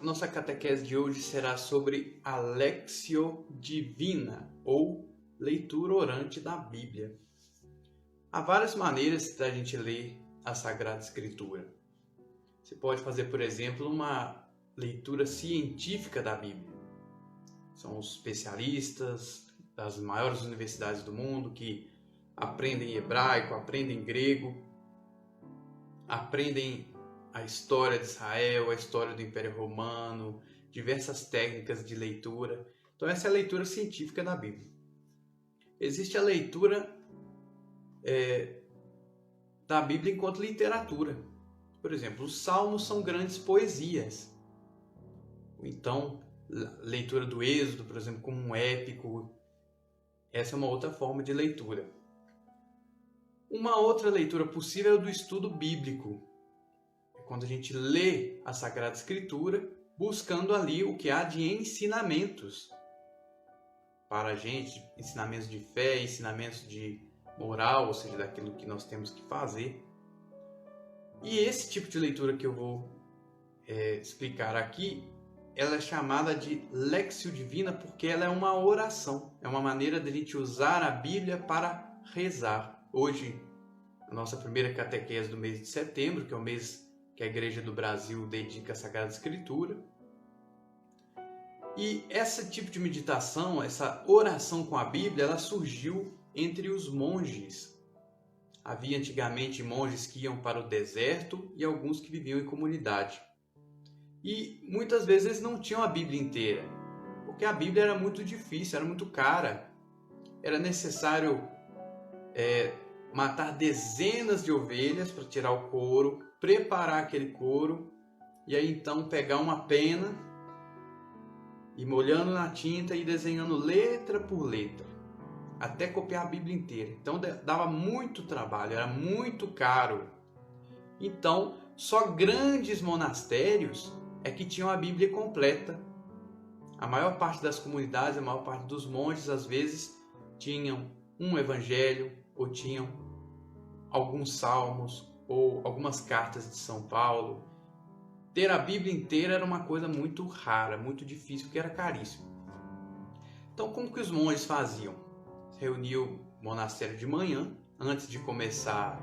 Nossa catequese de hoje será sobre a Lectio Divina, ou leitura orante da Bíblia. Há várias maneiras da gente ler a Sagrada Escritura. Você pode fazer, por exemplo, uma leitura científica da Bíblia. São os especialistas das maiores universidades do mundo que aprendem hebraico, aprendem grego, aprendem a história de Israel, a história do Império Romano, diversas técnicas de leitura. Então essa é a leitura científica da Bíblia. Existe a leitura da Bíblia enquanto literatura. Por exemplo, os salmos são grandes poesias. Então, leitura do Êxodo, por exemplo, como um épico. Essa é uma outra forma de leitura. Uma outra leitura possível é o do estudo bíblico. Quando a gente lê a Sagrada Escritura, buscando ali o que há de ensinamentos para a gente, ensinamentos de fé, ensinamentos de moral, ou seja, daquilo que nós temos que fazer. E esse tipo de leitura que eu vou explicar aqui, ela é chamada de Lectio Divina porque ela é uma oração, é uma maneira de a gente usar a Bíblia para rezar. Hoje, a nossa primeira catequese do mês de setembro, que é o mês que a Igreja do Brasil dedica à Sagrada Escritura. E esse tipo de meditação, essa oração com a Bíblia, ela surgiu entre os monges. Havia antigamente monges que iam para o deserto e alguns que viviam em comunidade. E muitas vezes eles não tinham a Bíblia inteira, porque a Bíblia era muito difícil, era muito cara. Era necessário matar dezenas de ovelhas para tirar o couro, preparar aquele couro e aí então pegar uma pena e molhando na tinta e desenhando letra por letra, até copiar a Bíblia inteira. Então dava muito trabalho, era muito caro. Então só grandes monastérios é que tinham a Bíblia completa. A maior parte das comunidades, a maior parte dos monges, às vezes, tinham um evangelho ou tinham alguns salmos ou algumas cartas de São Paulo. Ter a Bíblia inteira era uma coisa muito rara, muito difícil, porque era caríssimo. Então, como que os monges faziam? Reuniam o monastério de manhã, antes de começar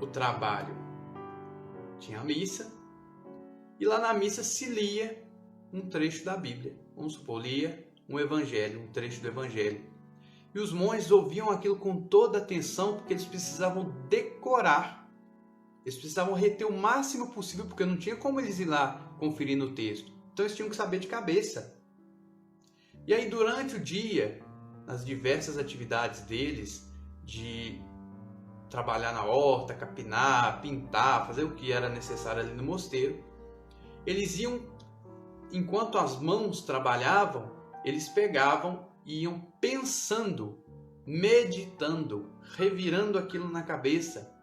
o trabalho. Tinha a missa, e lá na missa se lia um trecho da Bíblia. Vamos supor, lia um evangelho, um trecho do evangelho. E os monges ouviam aquilo com toda atenção, porque eles precisavam decorar. Eles precisavam reter o máximo possível, porque não tinha como eles ir lá conferir no texto. Então eles tinham que saber de cabeça. E aí durante o dia, nas diversas atividades deles, de trabalhar na horta, capinar, pintar, fazer o que era necessário ali no mosteiro, eles iam, enquanto as mãos trabalhavam, eles pegavam e iam pensando, meditando, revirando aquilo na cabeça,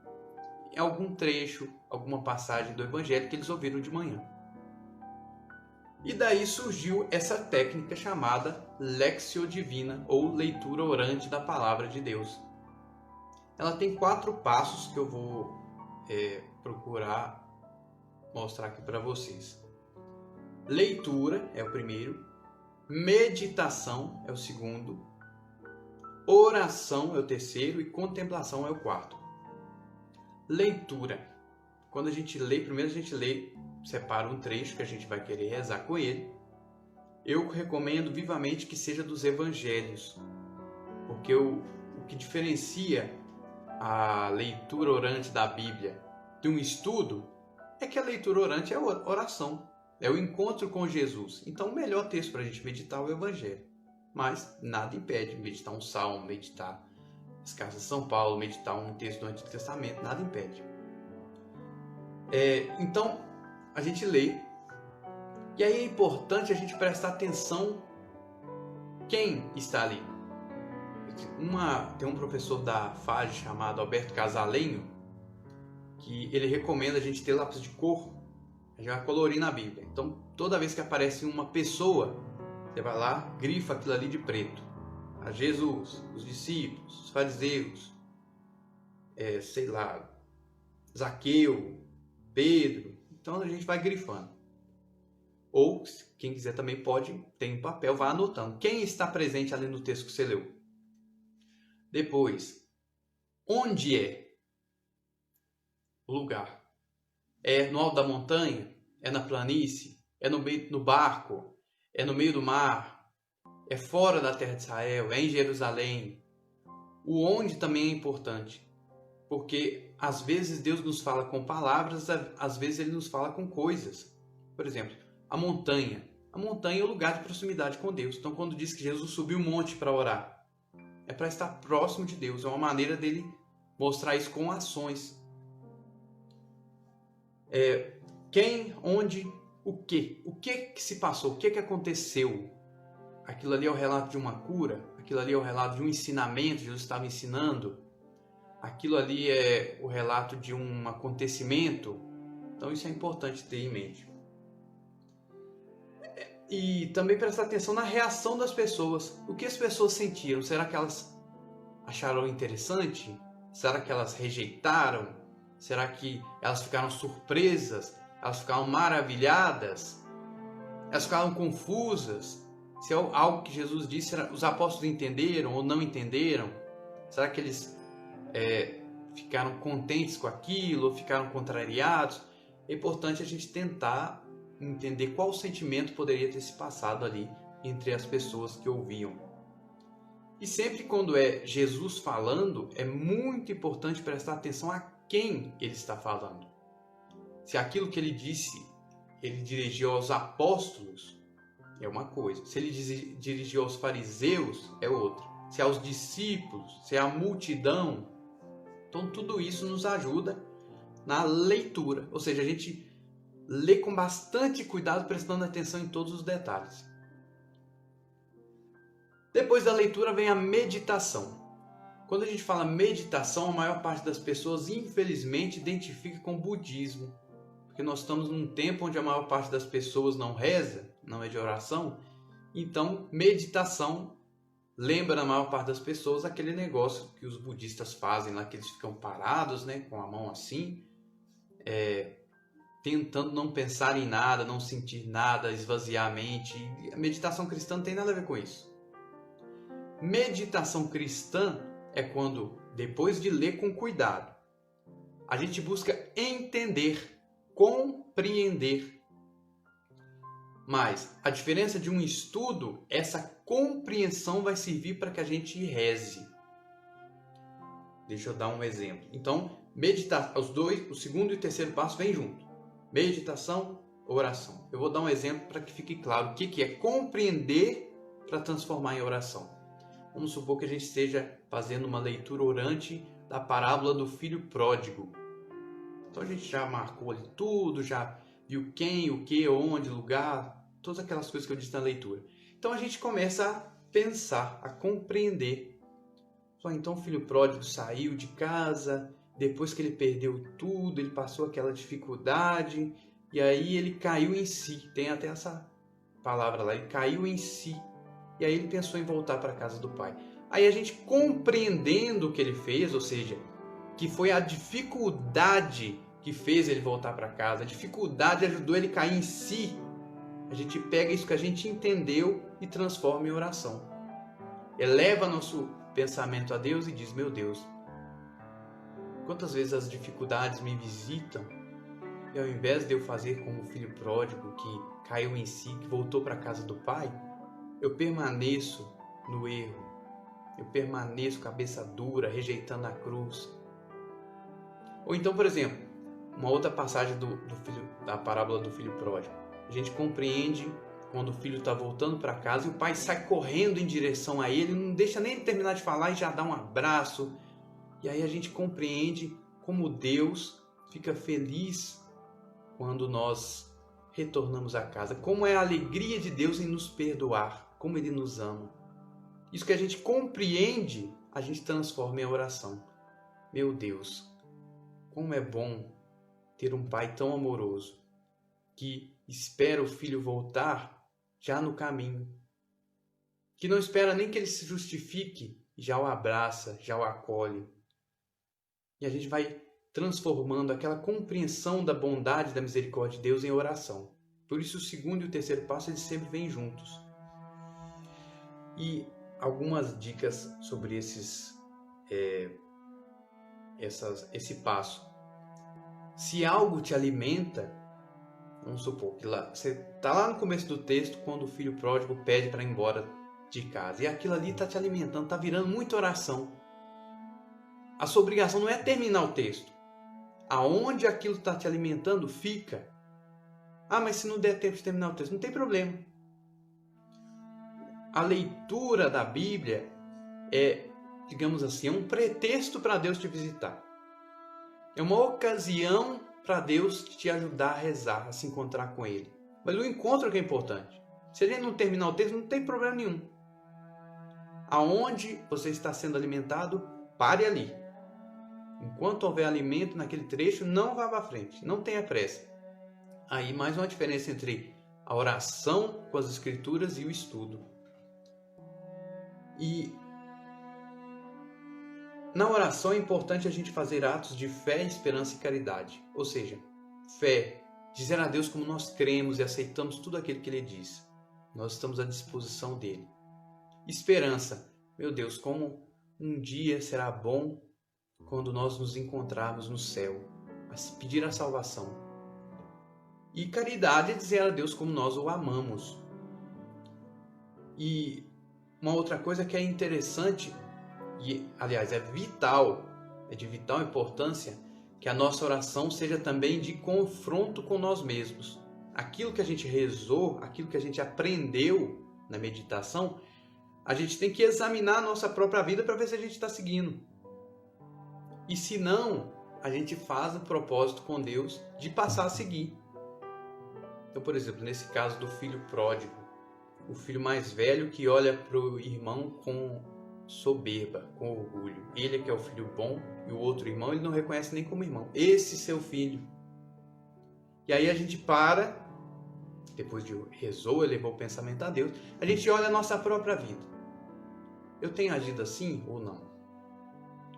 em algum trecho, alguma passagem do Evangelho que eles ouviram de manhã. E daí surgiu essa técnica chamada Lectio Divina, ou leitura orante da Palavra de Deus. Ela tem 4 passos que eu vou procurar mostrar aqui para vocês. Leitura é o primeiro, meditação é o segundo, oração é o terceiro e contemplação é o quarto. Leitura. Quando a gente lê, primeiro a gente lê, separa um trecho que a gente vai querer rezar com ele. Eu recomendo vivamente que seja dos evangelhos, porque o que diferencia a leitura orante da Bíblia de um estudo é que a leitura orante é oração, é o encontro com Jesus. Então o melhor texto para a gente meditar é o Evangelho. Mas nada impede meditar um salmo, meditar as cartas de São Paulo, meditar um texto do Antigo Testamento, nada impede. Então a gente lê, e aí é importante a gente prestar atenção quem está ali. Tem um professor da FAG chamado Alberto Casalenho, que ele recomenda a gente ter lápis de cor, já colorir na Bíblia. Então, toda vez que aparece uma pessoa, você vai lá, grifa aquilo ali de preto. A Jesus, os discípulos, os fariseus, Zaqueu, Pedro. Então, a gente vai grifando. Ou, quem quiser também pode, tem um papel, vá anotando. Quem está presente ali no texto que você leu? Depois, onde é o lugar? É no alto da montanha? É na planície? É no barco? É no meio do mar? É fora da terra de Israel? É em Jerusalém? O onde também é importante, porque às vezes Deus nos fala com palavras, às vezes Ele nos fala com coisas. Por exemplo, a montanha. A montanha é o lugar de proximidade com Deus. Então, quando diz que Jesus subiu o monte para orar, é para estar próximo de Deus. É uma maneira dele mostrar isso com ações. Quem, onde, o quê? O que se passou? O que aconteceu? Aquilo ali é o relato de uma cura? Aquilo ali é o relato de um ensinamento? Jesus estava ensinando? Aquilo ali é o relato de um acontecimento? Então isso é importante ter em mente. E também prestar atenção na reação das pessoas. O que as pessoas sentiram? Será que elas acharam interessante? Será que elas rejeitaram? Será que elas ficaram surpresas? Elas ficaram maravilhadas? Elas ficaram confusas? Se é algo que Jesus disse, os apóstolos entenderam ou não entenderam? Será que eles ficaram contentes com aquilo ou ficaram contrariados? É importante a gente tentar entender qual sentimento poderia ter se passado ali entre as pessoas que ouviam. E sempre quando é Jesus falando, é muito importante prestar atenção a quem ele está falando. Se aquilo que ele disse, ele dirigiu aos apóstolos, é uma coisa. Se ele dirigiu aos fariseus, é outra. Se é aos discípulos, se é à multidão. Então tudo isso nos ajuda na leitura. Ou seja, a gente lê com bastante cuidado, prestando atenção em todos os detalhes. Depois da leitura vem a meditação. Quando a gente fala meditação, a maior parte das pessoas, infelizmente, identifica com o budismo. Porque nós estamos num tempo onde a maior parte das pessoas não reza, não é de oração. Então, meditação lembra na maior parte das pessoas aquele negócio que os budistas fazem lá, que eles ficam parados, né, com a mão assim, tentando não pensar em nada, não sentir nada, esvaziar a mente. E a meditação cristã não tem nada a ver com isso. Meditação cristã é quando, depois de ler com cuidado, a gente busca entender, compreender. Mas a diferença de um estudo, essa compreensão vai servir para que a gente reze. Deixa eu dar um exemplo. Então, meditar, o segundo e o terceiro passo vêm junto. Meditação, oração. Eu vou dar um exemplo para que fique claro o que é compreender para transformar em oração. Vamos supor que a gente esteja fazendo uma leitura orante da parábola do filho pródigo. Então a gente já marcou ali tudo, já viu quem, o que, onde, lugar, todas aquelas coisas que eu disse na leitura. Então a gente começa a pensar, a compreender. Então o filho pródigo saiu de casa, depois que ele perdeu tudo, ele passou aquela dificuldade, e aí ele caiu em si. Tem até essa palavra lá, ele caiu em si. E aí ele pensou em voltar para a casa do pai. Aí a gente compreendendo o que ele fez, ou seja, que foi a dificuldade que fez ele voltar para casa, a dificuldade ajudou ele a cair em si. A gente pega isso que a gente entendeu e transforma em oração. Eleva nosso pensamento a Deus e diz: meu Deus, quantas vezes as dificuldades me visitam e ao invés de eu fazer como o filho pródigo que caiu em si, que voltou para a casa do pai, eu permaneço no erro, eu permaneço cabeça dura, rejeitando a cruz. Ou então, por exemplo, uma outra passagem da parábola do filho pródigo. A gente compreende quando o filho está voltando para casa e o pai sai correndo em direção a ele, não deixa nem ele terminar de falar e já dá um abraço. E aí a gente compreende como Deus fica feliz quando nós retornamos a casa. Como é a alegria de Deus em nos perdoar, como Ele nos ama. Isso que a gente compreende, a gente transforma em oração. Meu Deus, como é bom ter um pai tão amoroso, que espera o filho voltar já no caminho, que não espera nem que ele se justifique, já o abraça, já o acolhe. E a gente vai transformando aquela compreensão da bondade e da misericórdia de Deus em oração. Por isso o segundo e o terceiro passo eles sempre vêm juntos. E algumas dicas sobre esse passo. Se algo te alimenta, vamos supor que você está lá no começo do texto, quando o filho pródigo pede para ir embora de casa. E aquilo ali está te alimentando, está virando muita oração. A sua obrigação não é terminar o texto. Aonde aquilo está te alimentando, fica. Ah, mas se não der tempo de terminar o texto, não tem problema. A leitura da Bíblia é, digamos assim, é um pretexto para Deus te visitar. É uma ocasião para Deus te ajudar a rezar, a se encontrar com Ele. Mas o encontro é que é importante. Se a gente não terminar o texto, não tem problema nenhum. Aonde você está sendo alimentado, pare ali. Enquanto houver alimento naquele trecho, não vá para frente, não tenha pressa. Aí mais uma diferença entre a oração com as escrituras e o estudo. E na oração é importante a gente fazer atos de fé, esperança e caridade. Ou seja, fé, dizer a Deus como nós cremos e aceitamos tudo aquilo que Ele diz. Nós estamos à disposição dEle. Esperança, meu Deus, como um dia será bom quando nós nos encontrarmos no céu, a pedir a salvação. E caridade é dizer a Deus como nós o amamos. E uma outra coisa que é interessante, e aliás é de vital importância, que a nossa oração seja também de confronto com nós mesmos. Aquilo que a gente rezou, aquilo que a gente aprendeu na meditação, a gente tem que examinar a nossa própria vida para ver se a gente está seguindo. E se não, a gente faz o propósito com Deus de passar a seguir. Então, por exemplo, nesse caso do filho pródigo, o filho mais velho que olha para o irmão com soberba, com orgulho. Ele é que é o filho bom e o outro irmão ele não reconhece nem como irmão. Esse seu filho. E aí a gente para, depois de rezou, elevou o pensamento a Deus, a gente olha a nossa própria vida. Eu tenho agido assim ou não?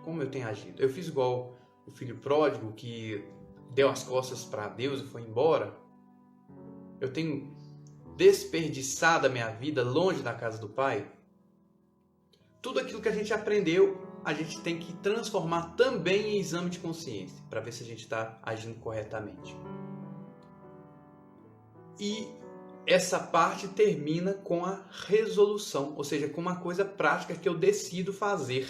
Como eu tenho agido? Eu fiz igual o filho pródigo que deu as costas para Deus e foi embora? Eu tenho desperdiçado a minha vida longe da casa do Pai? Tudo aquilo que a gente aprendeu, a gente tem que transformar também em exame de consciência, para ver se a gente está agindo corretamente. E essa parte termina com a resolução, ou seja, com uma coisa prática que eu decido fazer.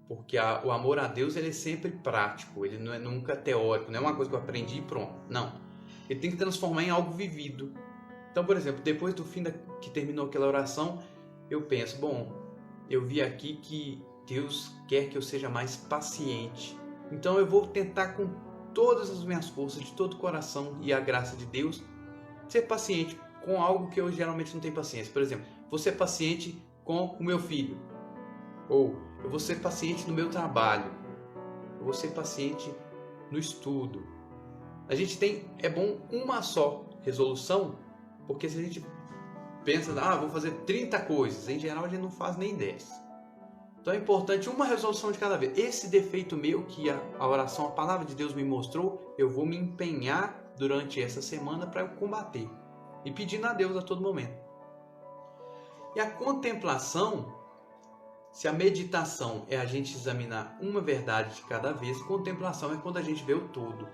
Porque o amor a Deus ele é sempre prático, ele não é nunca teórico, não é uma coisa que eu aprendi e pronto. Não, ele tem que transformar em algo vivido. Então, por exemplo, depois do fim que terminou aquela oração, eu penso, bom, eu vi aqui que Deus quer que eu seja mais paciente. Então eu vou tentar com todas as minhas forças, de todo o coração e a graça de Deus, ser paciente com algo que eu geralmente não tenho paciência. Por exemplo, vou ser paciente com o meu filho. Ou eu vou ser paciente no meu trabalho. Eu vou ser paciente no estudo. A gente é bom uma só resolução, porque se a gente pensa, vou fazer 30 coisas, em geral a gente não faz nem 10. Então é importante uma resolução de cada vez. Esse defeito meu que a oração, a palavra de Deus me mostrou, eu vou me empenhar durante essa semana para eu combater. E pedindo a Deus a todo momento. E a contemplação, se a meditação é a gente examinar uma verdade de cada vez, contemplação é quando a gente vê o todo.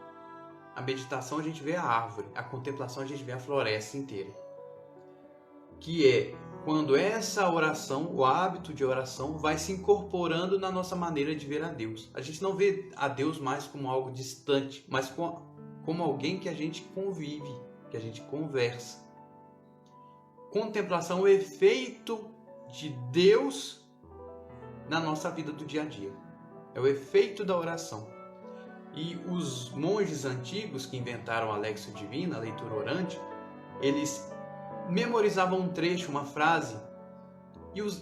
A meditação a gente vê a árvore, a contemplação a gente vê a floresta inteira. Que é quando essa oração, o hábito de oração, vai se incorporando na nossa maneira de ver a Deus. A gente não vê a Deus mais como algo distante, mas como alguém que a gente convive, que a gente conversa. Contemplação é o efeito de Deus na nossa vida do dia a dia. É o efeito da oração. E os monges antigos que inventaram a Lexio Divina, a leitura orante, eles memorizavam um trecho, uma frase,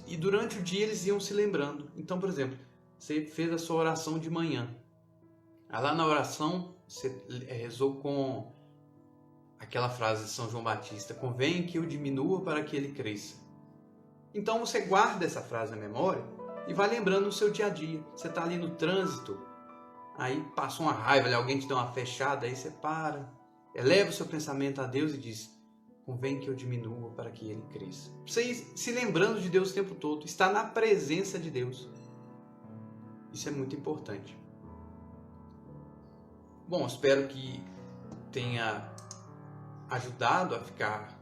e durante o dia eles iam se lembrando. Então, por exemplo, você fez a sua oração de manhã. Lá na oração, você rezou com aquela frase de São João Batista: convém que eu diminua para que ele cresça. Então você guarda essa frase na memória e vai lembrando no seu dia a dia. Você está ali no trânsito, aí passou uma raiva, alguém te deu uma fechada, aí você para. eleva o seu pensamento a Deus e diz: convém que eu diminua para que Ele cresça. Você ir se lembrando de Deus o tempo todo, estar na presença de Deus. Isso é muito importante. Bom, espero que tenha ajudado a ficar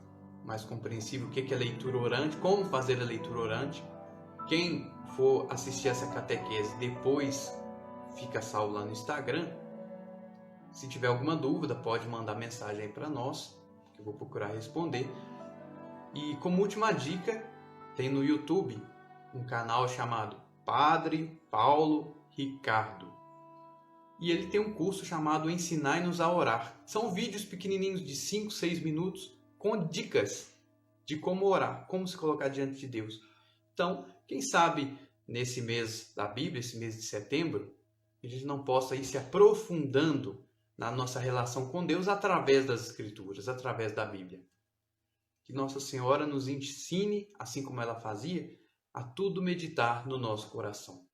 mais compreensível o que é leitura orante, como fazer a leitura orante. Quem for assistir essa catequese depois fica salvo lá no Instagram. Se tiver alguma dúvida, pode mandar mensagem aí para nós, que eu vou procurar responder. E como última dica, tem no YouTube um canal chamado Padre Paulo Ricardo. E ele tem um curso chamado Ensinai-nos a Orar. São vídeos pequenininhos de 5, 6 minutos com dicas de como orar, como se colocar diante de Deus. Então, quem sabe nesse mês da Bíblia, esse mês de setembro, a gente não possa ir se aprofundando na nossa relação com Deus através das Escrituras, através da Bíblia. Que Nossa Senhora nos ensine, assim como ela fazia, a tudo meditar no nosso coração.